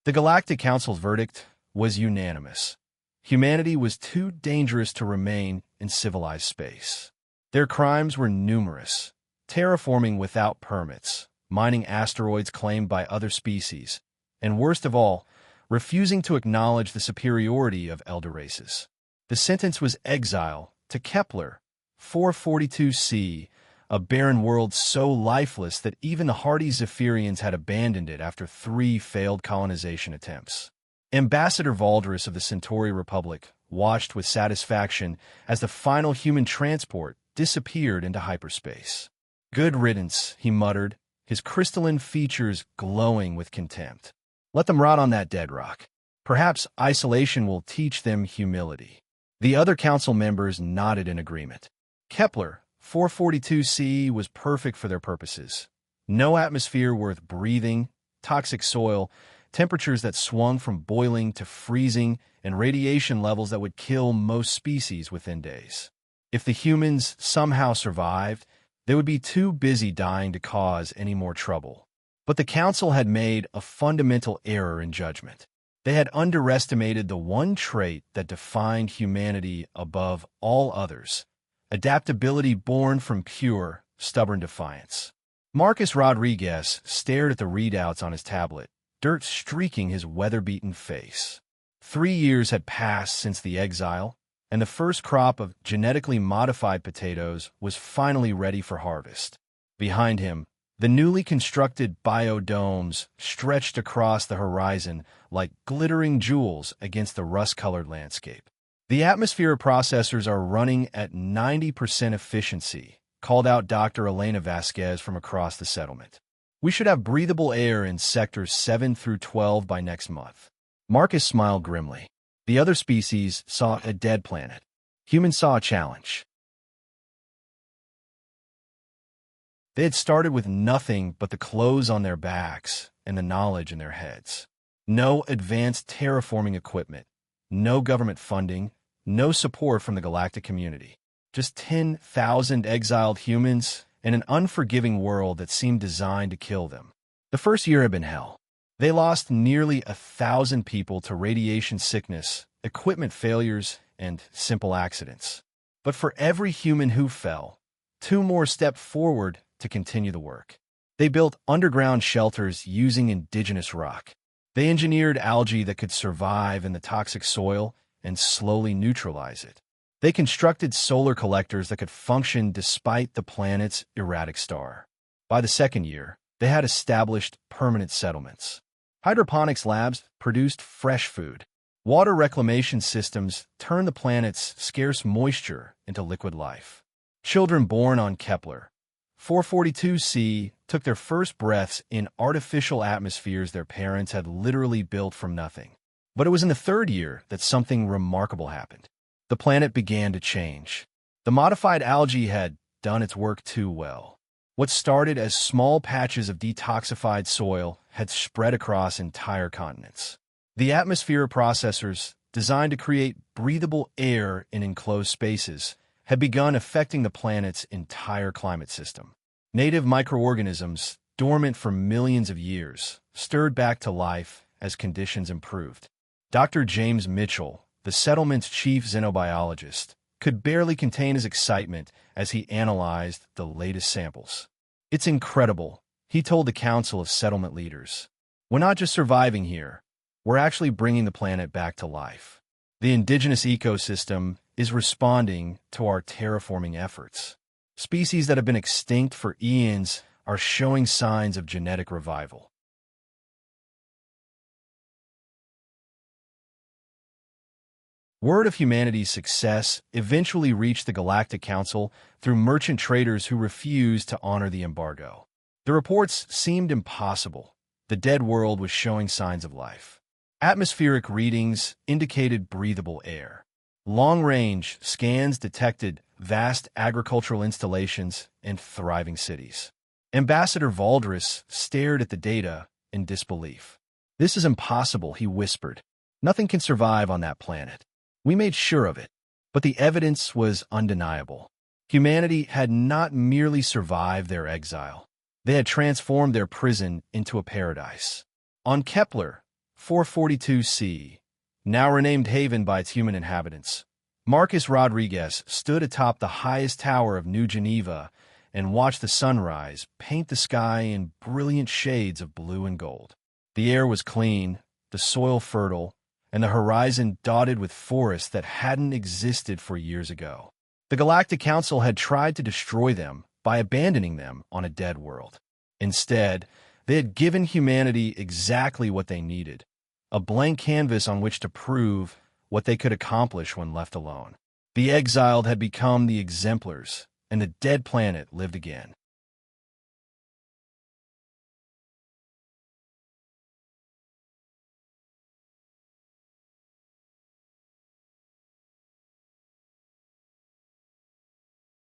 The Galactic Council's verdict was unanimous. Humanity was too dangerous to remain in civilized space. Their crimes were numerous: terraforming without permits, mining asteroids claimed by other species, and worst of all, refusing to acknowledge the superiority of elder races. The sentence was exile to Kepler 442c, a barren world so lifeless that even the hardy Zephyrians had abandoned it after 3 failed colonization attempts. Ambassador Valdris of the Centauri Republic watched with satisfaction as the final human transport disappeared into hyperspace. "Good riddance," he muttered, his crystalline features glowing with contempt. "Let them rot on that dead rock. Perhaps isolation will teach them humility." The other council members nodded in agreement. Kepler 442c was perfect for their purposes. No atmosphere worth breathing, toxic soil, temperatures that swung from boiling to freezing, and radiation levels that would kill most species within days. If the humans somehow survived, they would be too busy dying to cause any more trouble. But the council had made a fundamental error in judgment. They had underestimated the one trait that defined humanity above all others: adaptability born from pure, stubborn defiance. Marcus Rodriguez stared at the readouts on his tablet, dirt streaking his weather-beaten face. 3 years had passed since the exile, and the first crop of genetically modified potatoes was finally ready for harvest. Behind him, the newly constructed biodomes stretched across the horizon like glittering jewels against the rust-colored landscape. "The atmosphere processors are running at 90% efficiency," called out Dr. Elena Vasquez from across the settlement. "We should have breathable air in sectors 7 through 12 by next month." Marcus smiled grimly. The other species saw a dead planet. Humans saw a challenge. They had started with nothing but the clothes on their backs and the knowledge in their heads. No advanced terraforming equipment, no government funding, no support from the galactic community. Just 10,000 exiled humans and an unforgiving world that seemed designed to kill them. The first year had been hell. They lost nearly 1,000 people to radiation sickness, equipment failures, and simple accidents. But for every human who fell, 2 more stepped forward to continue the work. They built underground shelters using indigenous rock. They engineered algae that could survive in the toxic soil and slowly neutralize it. They constructed solar collectors that could function despite the planet's erratic star. By the second year, they had established permanent settlements. Hydroponics labs produced fresh food. Water reclamation systems turned the planet's scarce moisture into liquid life. Children born on Kepler 442c took their first breaths in artificial atmospheres their parents had literally built from nothing. But it was in the 3rd year that something remarkable happened. The planet began to change. The modified algae had done its work too well. What started as small patches of detoxified soil had spread across entire continents. The atmosphere processors, designed to create breathable air in enclosed spaces, had begun affecting the planet's entire climate system. Native microorganisms, dormant for millions of years, stirred back to life as conditions improved. Dr. James Mitchell, the settlement's chief xenobiologist, could barely contain his excitement as he analyzed the latest samples. "It's incredible," he told the Council of Settlement Leaders. "We're not just surviving here, we're actually bringing the planet back to life. The indigenous ecosystem is responding to our terraforming efforts. Species that have been extinct for eons are showing signs of genetic revival." Word of humanity's success eventually reached the Galactic Council through merchant traders who refused to honor the embargo. The reports seemed impossible. The dead world was showing signs of life. Atmospheric readings indicated breathable air. Long-range scans detected vast agricultural installations and thriving cities. Ambassador Valdris stared at the data in disbelief. "This is impossible," he whispered. "Nothing can survive on that planet. We made sure of it." But the evidence was undeniable. Humanity had not merely survived their exile. They had transformed their prison into a paradise. On Kepler 442C, now renamed Haven by its human inhabitants. Marcus Rodriguez stood atop the highest tower of New Geneva and watched the sunrise paint the sky in brilliant shades of blue and gold. The air was clean, the soil fertile, and the horizon dotted with forests that hadn't existed for years ago. The Galactic Council had tried to destroy them by abandoning them on a dead world. Instead, they had given humanity exactly what they needed, a blank canvas on which to prove what they could accomplish when left alone. The Exiled had become the exemplars, and the dead planet lived again.